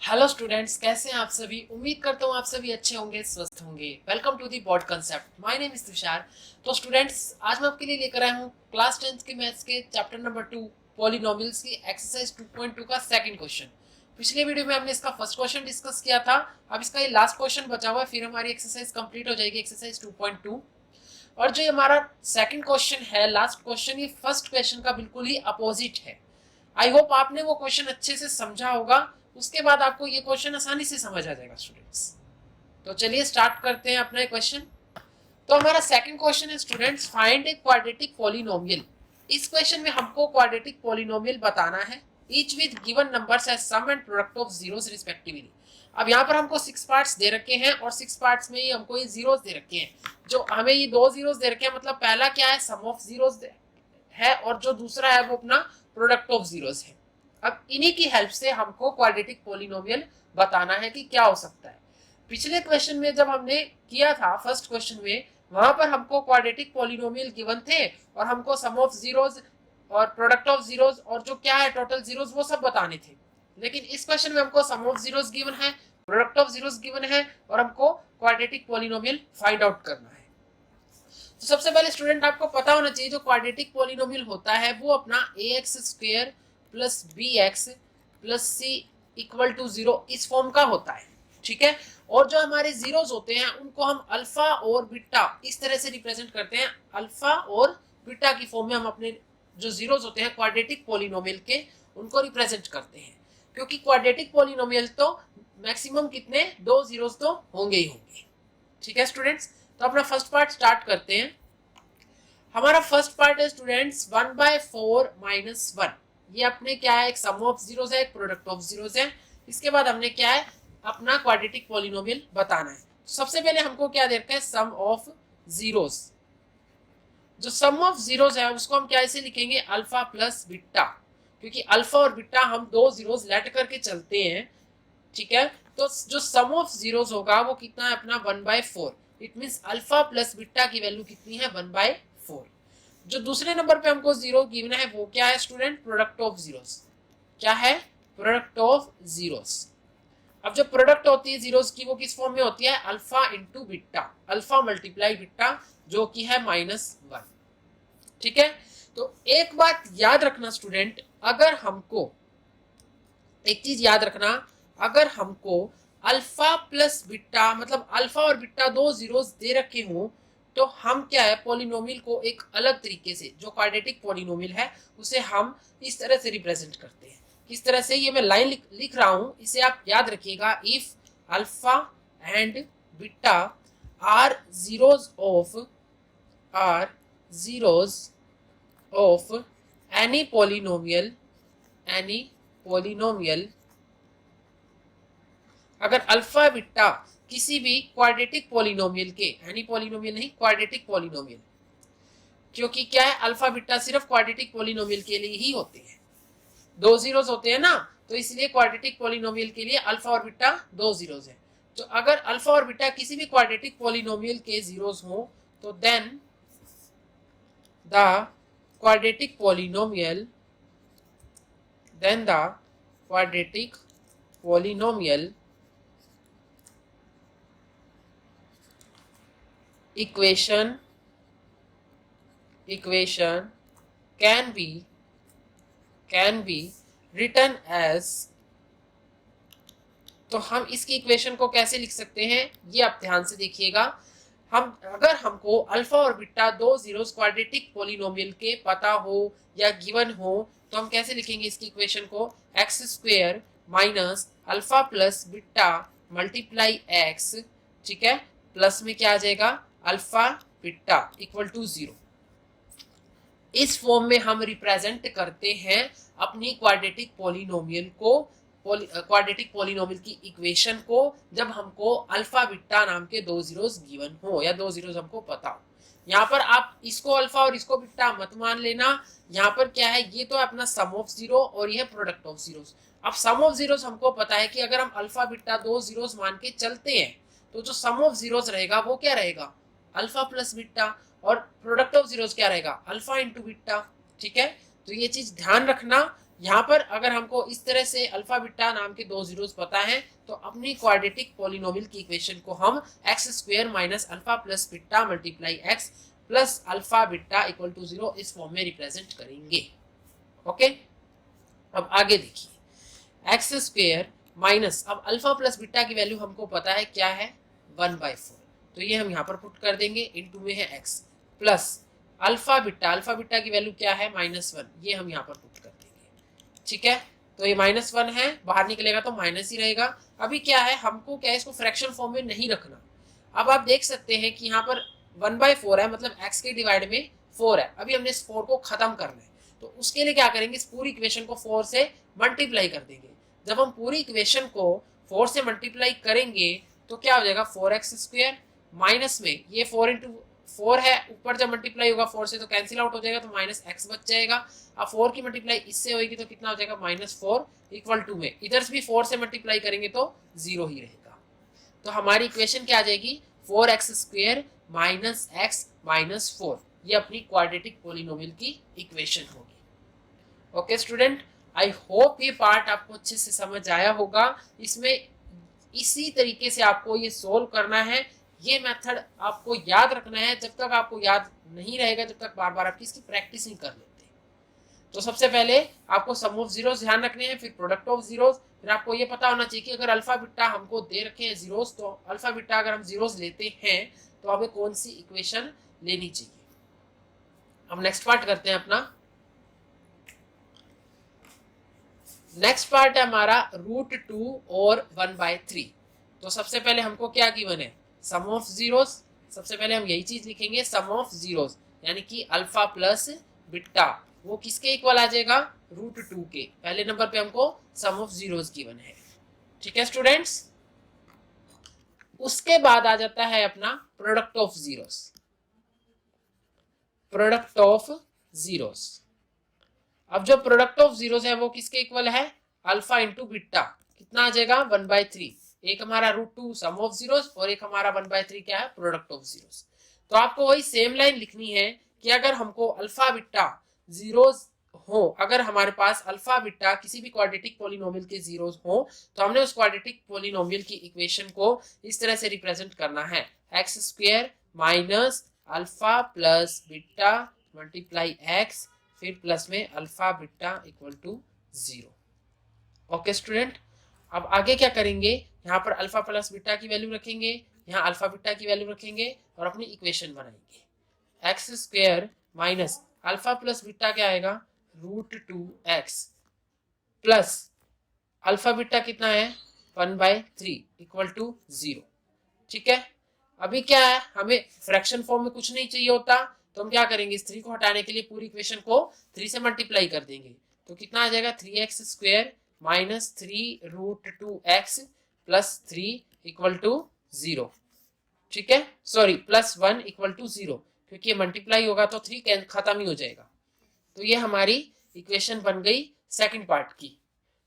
Hello students, कैसे हैं आप सभी। उम्मीद करता हूँ आप सभी अच्छे होंगे, स्वस्थ होंगे। Welcome to the bod concept. My name is Tushar. तो स्टूडेंट्स, आज मैं आपके लिए लेकर आया हूँ क्लास 10 के मैथ्स के चैप्टर नंबर 2 पॉलिनोमियल्स की एक्सरसाइज 2.2 का सेकंड क्वेश्चन। पिछले वीडियो में हमने इसका फर्स्ट क्वेश्चन डिस्कस किया था। अब इसका ये लास्ट क्वेश्चन बचा हुआ है, फिर हमारी एक्सरसाइज कंप्लीट हो जाएगी, एक्सरसाइज 2.2। और जो हमारा सेकंड क्वेश्चन है, लास्ट क्वेश्चन, ये फर्स्ट क्वेश्चन का बिल्कुल ही अपोजिट है। आई होप आपने वो क्वेश्चन अच्छे से समझा होगा, उसके बाद आपको ये क्वेश्चन आसानी से समझ आ जाएगा स्टूडेंट्स। तो चलिए स्टार्ट करते हैं अपना क्वेश्चन। तो हमारा सेकंड क्वेश्चन है students, find a quadratic polynomial. इस क्वेश्चन में हमको क्वाड्रेटिक पॉलिनोमियल बताना है, each with given numbers as sum and product of zeros respectively. अब यहाँ पर हमको 6 पार्ट्स दे रखे हैं और 6 पार्ट्स में ही हमको ये जीरोस दे रखे हैं। जो हमें ये दो जीरोस दे रखे हैं, मतलब पहला क्या है, सम ऑफ जीरोस है, और जो दूसरा है वो अपना प्रोडक्ट ऑफ जीरोस है। अब इन्हीं की हेल्प से हमको क्वाड्रेटिक पॉलिनोमियल बताना है कि क्या हो सकता है। पिछले क्वेश्चन में जब हमने किया था फर्स्ट क्वेश्चन में, वहां पर हमको क्वाड्रेटिक पॉलिनोमियल गिवन थे और हमको सम ऑफ जीरोस और प्रोडक्ट ऑफ जीरोस और जो क्या है टोटल जीरोस वो सब बताने थे। लेकिन इस क्वेश्चन में हमको सम ऑफ जीरोस गिवन है, प्रोडक्ट ऑफ जीरोस गिवन है और हमको क्वाड्रेटिक पॉलिनोमियल फाइंड आउट करना है। तो सबसे पहले स्टूडेंट आपको पता होना चाहिए जो क्वाड्रेटिक पॉलिनोमियल होता है वो अपना ax² plus bx plus c equal to 0 इस फॉर्म का होता है, ठीक है। और जो हमारे जीरोस होते हैं उनको हम अल्फा और बीटा इस तरह से रिप्रेजेंट करते हैं। अल्फा और बीटा की फॉर्म में हम अपने जो जीरोस होते हैं क्वाड्रेटिक पॉलिनोमियल के, उनको रिप्रेजेंट करते हैं। क्योंकि क्वाड्रेटिक पॉलिनोमियल तो मैक्सिमम कितने, दो जीरोस तो होंगे ही होंगे, ठीक है स्टूडेंट्स। तो अपना फर्स्ट पार्ट स्टार्ट करते हैं। हमारा फर्स्ट पार्ट है स्टूडेंट्स 1/4 माइनस 1। ये अपने क्या है, एक सम ऑफ जीरोस है, एक प्रोडक्ट ऑफ जीरोस है। इसके बाद हमने क्या है, अपना क्वाड्रेटिक पॉलिनोमियल बताना है। सबसे पहले हमको क्या दे रखा है, सम ऑफ जीरोस। जो सम ऑफ जीरोस है उसको हम कैसे लिखेंगे, अल्फा प्लस बीटा, क्योंकि अल्फा और बीटा हम दो जीरोस लेट करके चलते हैं, ठीक है। तो जो सम ऑफ जीरोस होगा वो कितना है अपना 1/4। It means alpha plus beta की वैल्यू कितनी है, 1/4। जो दूसरे नंबर पे हमको जीरो गिवन है वो क्या है स्टूडेंट, प्रोडक्ट ऑफ जीरोस। क्या है, प्रोडक्ट ऑफ जीरोस। अब जो प्रोडक्ट होती है जीरोस की वो किस फॉर्म में होती है, alpha into beta, alpha multiply beta, जो कि है -1, ठीक है। तो एक बात याद रखना स्टूडेंट, अगर हमको एक चीज याद रखना, अगर हमको अल्फा प्लस बीटा मतलब अल्फा और बीटा दो जीरोस दे रखे हो, तो हम क्या है पॉलिनोमियल को एक अलग तरीके से, जो क्वाड्रेटिक पॉलिनोमियल है उसे हम इस तरह से रिप्रेजेंट करते हैं। किस तरह से, ये मैं लाइन लिख रहा हूं, इसे आप याद रखिएगा। If alpha and beta are zeros of any polynomial, अगर अल्फा बीटा किसी भी क्वाड्रेटिक पॉलिनोमियल के, एनी पॉलिनोमियल नहीं, क्वाड्रेटिक पॉलिनोमियल, क्योंकि क्या है अल्फा बीटा सिर्फ क्वाड्रेटिक पॉलिनोमियल के लिए ही होते हैं, दो जीरोस होते हैं ना, तो इसलिए क्वाड्रेटिक पॉलिनोमियल के लिए अल्फा और बीटा दो जीरोस है। तो अगर अल्फा और बीटा किसी भी क्वाड्रेटिक पॉलिनोमियल के जीरोस हो, तो then the quadratic polynomial equation can be written as, तो हम इसकी इक्वेशन को कैसे लिख सकते हैं, ये आप ध्यान से देखिएगा। हम अगर हमको अल्फा और बीटा दो जीरोस क्वाड्रेटिक पॉलिनोमियल के पता हो या गिवन हो, तो हम कैसे लिखेंगे इसकी इक्वेशन को, x² minus alpha plus beta multiply x, ठीक है, प्लस में क्या आ जाएगा, अल्फा बीटा इक्वल टू 0। इस फॉर्म में हम रिप्रेजेंट करते हैं अपनी क्वाड्रेटिक पॉलिनोमियल को, क्वाड्रेटिक पॉलिनोमियल की इक्वेशन को, जब हमको अल्फा बीटा नाम के दो जीरोस गिवन हो या दो जीरोस हमको पता हो। यहाँ पर आप इसको अल्फा और इसको बीटा मत मान लेना। यहाँ पर क्या है, ये तो अपना सम ऑफ जीरो और ये प्रोडक्ट ऑफ जीरोस। अब सम ऑफ जीरोस हमको पता है कि अगर हम अल्फा बीटा दो जीरोस मान के चलते हैं, तो जो सम ऑफ जीरोस रहेगा वो क्या रहेगा, अल्फा प्लस बीटा, और प्रोडक्ट ऑफ जीरोस क्या रहेगा, अल्फा इंटू बीटा, ठीक है। तो ये चीज ध्यान रखना, यहाँ पर अगर हमको इस तरह से अल्फा बीटा नाम के दो जीरोस पता है तो अपनी क्वाड्रेटिक पॉलिनोमियल की इक्वेशन को हम x square minus alpha plus beta multiply x plus alpha beta equal to 0 इस फॉर्म में रिप्रेजेंट करेंगे। ओके, अब आगे देखिए एक्स स्क्वायर माइनस, अब अल्फा प्लस बीटा की वैल्यू हमको पता है क्या है 1/4, तो ये हम यहाँ पर पुट कर देंगे, इनटू में है एक्स प्लस अल्फा बीटा की वैल्यू क्या है -1, ये हम यहाँ पर पुट कर देंगे। ठीक है, तो ये -1 है, बाहर निकलेगा तो माइनस ही रहेगा। अभी क्या है, हमको क्या है, इसको फ्रैक्शन फॉर्म में नहीं रखना। अब आप देख सकते हैं कि यहाँ पर 1/4 है, मतलब x के डिवाइड में 4 है। अभी हमने इस 4 को खत्म करना है, तो उसके लिए क्या करेंगे, इस पूरी इक्वेशन को 4 से मल्टीप्लाई कर देंगे। जब हम पूरी इक्वेशन को 4 से मल्टीप्लाई करेंगे तो क्या हो जाएगा, 4x स्क्वायर माइनस में ये 4 इंटू 4 है, ऊपर जब मल्टीप्लाई होगा 4 से तो कैंसिल आउट हो जाएगा, तो -x बच जाएगा। अब 4 की मल्टीप्लाई इससे होगी तो कितना हो जाएगा, -4 इक्वल टू में इधर से भी 4 से मल्टीप्लाई करेंगे तो 0 ही रहेगा। तो हमारी इक्वेशन क्या आ जाएगी, 4x square minus x minus 4, ये अपनी क्वाड्रेटिक पॉलिनोमियल की इक्वेशन होगी। ओके स्टूडेंट, आई होप ये पार्ट आपको अच्छे से समझ आया होगा। इसमें इसी तरीके से आपको ये सोल्व करना है, ये मेथड आपको याद रखना है। जब तक आपको याद नहीं रहेगा, जब तक बार बार आपकी इसकी प्रैक्टिस नहीं कर लेते। तो सबसे पहले आपको सम ऑफ जीरोस ध्यान रखने हैं, फिर प्रोडक्ट ऑफ जीरोस, फिर आपको ये पता होना चाहिए कि अगर अल्फा बीटा हमको दे रखे हैं जीरोस, तो अल्फा बीटा अगर हम जीरोस लेते हैं तो हमें कौन सी इक्वेशन लेनी चाहिए। अब नेक्स्ट पार्ट करते हैं अपना। नेक्स्ट पार्ट है हमारा √2 और 1/3। तो सबसे पहले हमको क्या गिवन है, सम ऑफ जीरोस। सबसे पहले हम यही चीज लिखेंगे, सम ऑफ जीरोस, यानी कि अल्फा प्लस बीटा, वो किसके इक्वल आ जाएगा, √2 के। पहले नंबर पे हमको सम ऑफ जीरोस गिवन है। ठीक है स्टूडेंट्स, उसके बाद आ जाता है अपना product of zeros. Product of zeros, अब जो प्रोडक्ट ऑफ जीरोस है वो किसके इक्वल है, अल्फा इंटू बीटा, कितना आ जाएगा 1/3। एक हमारा √2 सम ऑफ जीरोस और एक हमारा 1/3 क्या है, प्रोडक्ट ऑफ जीरोस। तो आपको वही सेम लाइन लिखनी है कि अगर हमको अल्फा बीटा जीरोस हो, अगर हमारे पास अल्फा बीटा किसी भी क्वाड्रेटिक पॉलिनोमियल के जीरोस हो, तो हमने उस क्वाड्रेटिक पॉलिनोमियल की इक्वेशन को इस तरह से रिप्रेजेंट करना है, x square minus alpha plus beta multiply x, फिर प्लस में alpha beta equal to 0। Okay student, अब आगे क्या करेंगे, यहाँ पर अल्फा प्लस बीटा की वैल्यू रखेंगे, यहाँ अल्फा बीटा की वैल्यू रखेंगे और अपनी इक्वेशन बनाएंगे। X square minus alpha plus beta क्या आएगा, √2x प्लस अल्फा बीटा कितना है 1/3 इक्वल टू 0। ठीक है, अभी क्या है, हमें फ्रैक्शन फॉर्म में कुछ नहीं चाहिए होता, तो हम क्या करेंगे, इस 3 को हटाने के लिए पूरी इक्वेशन को 3 से मल्टीप्लाई कर देंगे। तो कितना आ जाएगा, 3x square minus 3√2x plus 3 equal to 0। ठीक है, सॉरी प्लस 1 इक्वल टू 0, क्योंकि ये मल्टीप्लाई होगा तो 3 खत्म ही हो जाएगा। तो ये हमारी इक्वेशन बन गई सेकंड पार्ट की,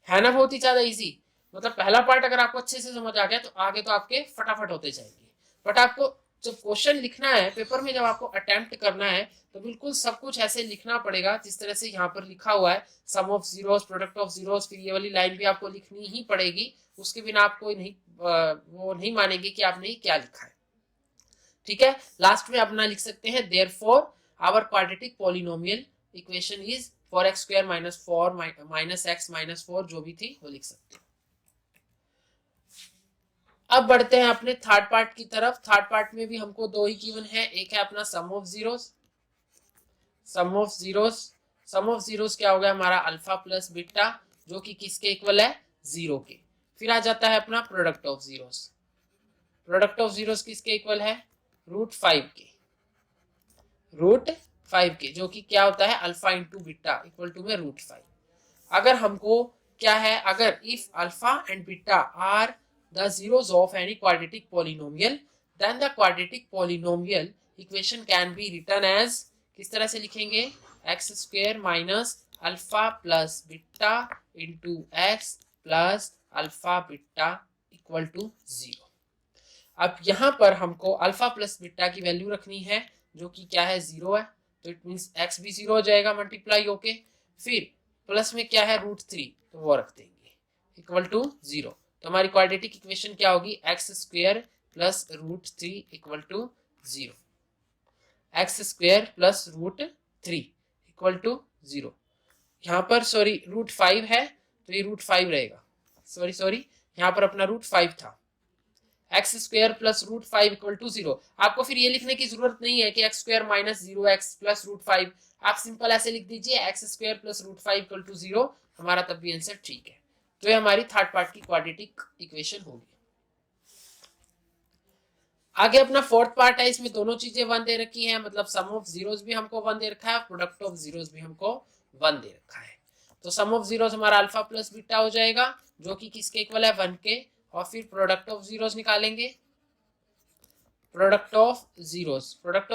है ना, बहुत ही ज्यादा इजी। मतलब पहला पार्ट अगर आपको अच्छे से समझ आ गया तो आगे तो आपके फटाफट होते जाएंगे। बट आपको जब क्वेश्चन लिखना है पेपर में, जब आपको अटेम्प्ट करना है, तो बिल्कुल सब कुछ ऐसे लिखना पड़ेगा जिस तरह से यहाँ पर लिखा हुआ है, sum of zeros, product of zeros, फिर ये वाली लाइन भी आपको लिखनी ही पड़ेगी। उसके बिना आपको नहीं वो नहीं मानेंगे कि आपने क्या लिखा है। ठीक है, लास्ट में अपना लिख सकते हैं, therefore our quadratic polynomial equation is 4x square minus 4 minus x minus 4, जो भी थी वो लिख सकते हैं। अब बढ़ते हैं अपने थर्ड पार्ट की तरफ। थर्ड पार्ट में भी हमको दो ही गिवन है, एक है अपना sum of zeros. Sum of zeros, sum of zeros क्या होगा हमारा, अल्फा प्लस बीटा, जो कि किसके इक्वल है, 0 के। फिर आ जाता है अपना product of zeros. Product of zeros किसके इक्वल है, √5 के, √5 के, जो कि क्या होता है, alpha into beta equal to में √5। अगर हमको क्या है, अगर if alpha and beta are the zeros of any quadratic polynomial, then the quadratic polynomial equation can be written as, किस तरह से लिखेंगे, x square minus alpha plus beta into x plus alpha beta equal to 0। अब यहाँ पर हमको alpha plus beta की value रखनी है, जो कि क्या है, 0 है, तो इट मीन्स x भी 0 हो जाएगा मल्टीप्लाई होके। फिर प्लस में क्या है √3, तो वो रख देंगे इक्वल टू 0। तो हमारी क्वाड्रेटिक इक्वेशन क्या होगी, x² plus √3 equal to 0। x² plus √3 equal to 0। यहाँ पर सॉरी √5 है तो ये √5 रहेगा, सॉरी यहाँ पर अपना √5 था। x² plus √5 equal to 0। आपको फिर ये लिखने की जरूरत नहीं है कि x² माइनस 0x प्लस √5, आप सिंपल ऐसे लिख दीजिए x² प्लस √5 इक्वल टू 0, हमारा तब भी आंसर ठीक है। तो ये हमारी थर्ड पार्ट की क्वाड्रेटिक इक्वेशन होगी। आगे अपना फोर्थ पार्ट है, इसमें दोनों चीजें 1 दे रखी है, मतलब सम ऑफ जीरोस भी हमको 1 दे रखा है, प्रोडक्ट ऑफ जीरोस भी हमको 1 दे रखा है। तो सम ऑफ जीरोस हमारा अल्फा प्लस बीटा हो जाएगा जो कि किसके इक्वल है 1 के, और फिर प्रोडक्ट ऑफ जीरोस निकालेंगे। प्रोडक्ट ऑफ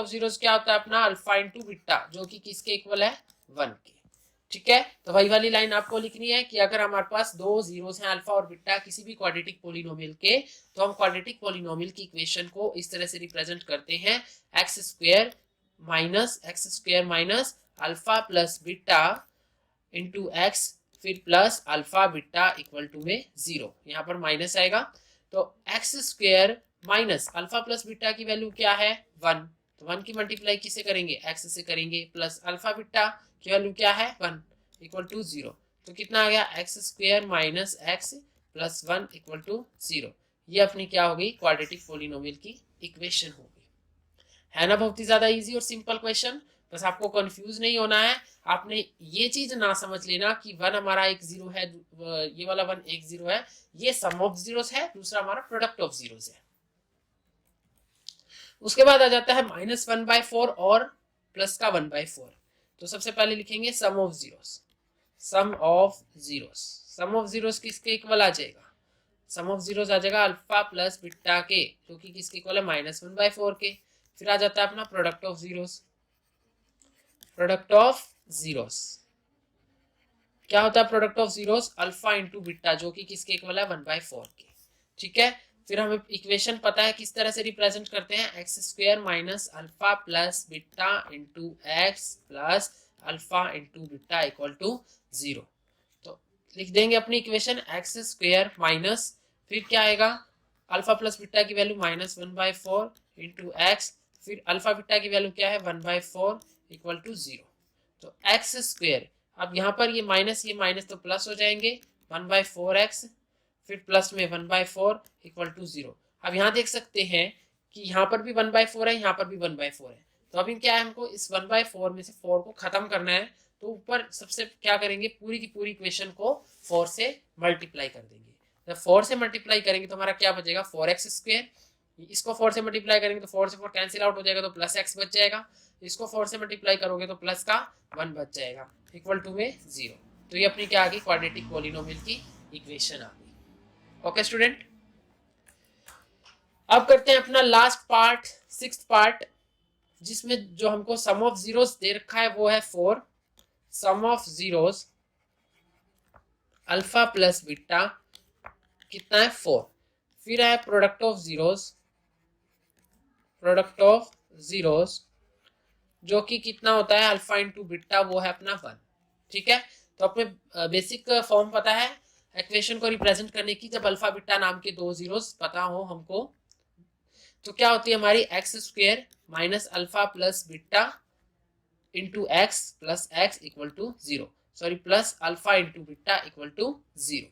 जीरोस क्या होता है अपना अल्फा इंटू बीटा जो कि किसके इक्वल है 1 के। ठीक है, तो वही वाली लाइन आपको लिखनी है कि अगर हमारे पास दो जीरोस हैं अल्फा और बीटा किसी भी क्वाड्रेटिक पॉलिनोमियल के, तो हम क्वाड्रेटिक पॉलिनोमियल की इक्वेशन को इस तरह से रिप्रेजेंट करते हैं x² minus alpha plus beta into x फिर plus alpha beta equal to में 0, यहाँ पर माइनस आएगा। तो x² minus alpha plus beta की वैल्यू क्या है 1, तो 1 की मल्टीप्लाई किसे करेंगे x से करेंगे, प्लस अल्फा बीटा की वैल्यू क्या है 1 इक्वल टू 0। तो कितना आ गया x² minus x plus 1 equal to 0। ये अपनी क्या होगी क्वाड्रेटिक पॉलिनोमियल की इक्वेशन होगी। है ना बहुत ही ज्यादा इजी और सिंपल क्वेश्चन, बस आपको कंफ्यूज नहीं होना है। आपने ये चीज ना समझ लेना कि 1 हमारा एक 0 है, ये वाला 1 एक 0 है, ये सम ऑफ जीरोस है, दूसरा हमारा प्रोडक्ट ऑफ जीरोस है। उसके बाद आ जाता है -1/4 और प्लस का 1/4। तो सबसे पहले लिखेंगे sum of zeros. Sum of zeros किसके इक्वल आ जाएगा, सम ऑफ जीरोस आ जाएगा अल्फा प्लस बीटा के जो कि किसके इक्वल है -1/4 के। फिर आ जाता है अपना प्रोडक्ट ऑफ जीरोस क्या होता है product of zeros alpha into beta जो कि किसके इक्वल है 1/4 के। ठीक है, फिर हमें इक्वेशन पता है किस तरह से रिप्रेजेंट करते हैं, x² minus alpha plus beta into x plus alpha into beta equal to 0। तो लिख देंगे अपनी इक्वेशन x² माइनस फिर क्या आएगा अल्फा प्लस बीटा की वैल्यू -1/4 इंटू एक्स फिर अल्फा बीटा की वैल्यू क्या है 1/4 इक्वल टू 0। तो x², अब यहाँ पर ये माइनस तो प्लस हो जाएंगे 1/4x फिर प्लस में 1/4 इक्वल टू 0। अब यहाँ देख सकते हैं कि यहाँ पर भी 1/4 है, यहाँ पर भी 1/4 है। तो अभी क्या है हमको इस 1/4 में से 4 को खत्म करना है, तो ऊपर सबसे क्या करेंगे पूरी की पूरी इक्वेशन को 4 से मल्टीप्लाई कर देंगे। जब 4 से मल्टीप्लाई करेंगे तो हमारा क्या बचेगा 4x², इसको 4 से मल्टीप्लाई करेंगे तो 4 से 4 कैंसिल आउट हो जाएगा तो प्लस x बच जाएगा, इसको 4 से मल्टीप्लाई करोगे तो प्लस का 1 बच जाएगा इक्वल टू में 0। तो ये अपनी क्या आ गई क्वाड्रेटिक पॉलिनोमियल की इक्वेशन आ गई। ओके स्टूडेंट, अब करते हैं अपना लास्ट पार्ट, सिक्स्थ पार्ट, जिसमें जो हमको सम ऑफ जीरोस दे रखा है वो है 4। Sum of zeros alpha plus beta कितना है 4। फिर है प्रोडक्ट ऑफ जीरोस जो कि कितना होता है अल्फा इंटू बीटा, वो है अपना 1। ठीक है, तो अपने बेसिक फॉर्म पता है इक्वेशन को रिप्रेजेंट करने की, जब अल्फा बीटा नाम के दो जीरोस पता हो हमको तो क्या होती है हमारी x² minus alpha plus beta into x plus x equal to 0, sorry plus alpha into beta equal to 0।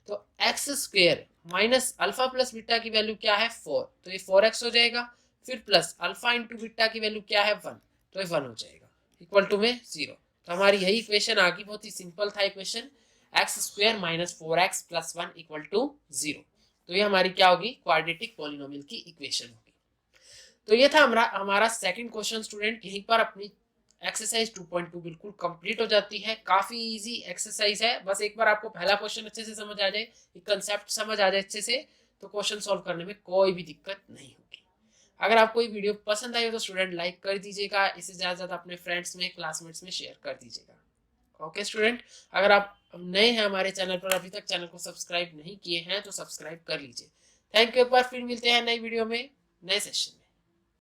तो x² minus alpha plus beta की वैल्यू क्या है 4, तो ये 4x हो जाएगा। फिर प्लस अल्फा इंटू बीटा की वैल्यू क्या है 1, तो ये 1 हो जाएगा इक्वल टू में 0। तो हमारी यही इक्वेशन आ गई, बहुत ही सिंपल था equation, x² minus 4x plus 1 equal to 0। तो ये हमारी क्या होगी क्वाड्रेटिक पॉलिनोमियल की इक्वेशन होगी। तो ये था हमारा सेकंड क्वेश्चन स्टूडेंट। यहीं पर अपनी एक्सरसाइज 2.2 बिल्कुल कंप्लीट हो जाती है। काफी इजी एक्सरसाइज है, बस एक बार आपको पहला क्वेश्चन अच्छे से समझ आ जाए, कंसेप्ट समझ आ जाए अच्छे से, तो क्वेश्चन सॉल्व करने में कोई भी दिक्कत नहीं होगी। अगर आपको ये वीडियो पसंद आई हो तो स्टूडेंट लाइक कर दीजिएगा, इसे ज्यादा से ज्यादा अपने फ्रेंड्स में क्लासमेट्स में शेयर कर दीजिएगा। ओके स्टूडेंट, अगर आप नए हैं हमारे चैनल पर, अभी तक चैनल को सब्सक्राइब नहीं किए हैं तो सब्सक्राइब कर लीजिए। थैंक यू, एक बार फिर मिलते हैं नई वीडियो में नए सेशन।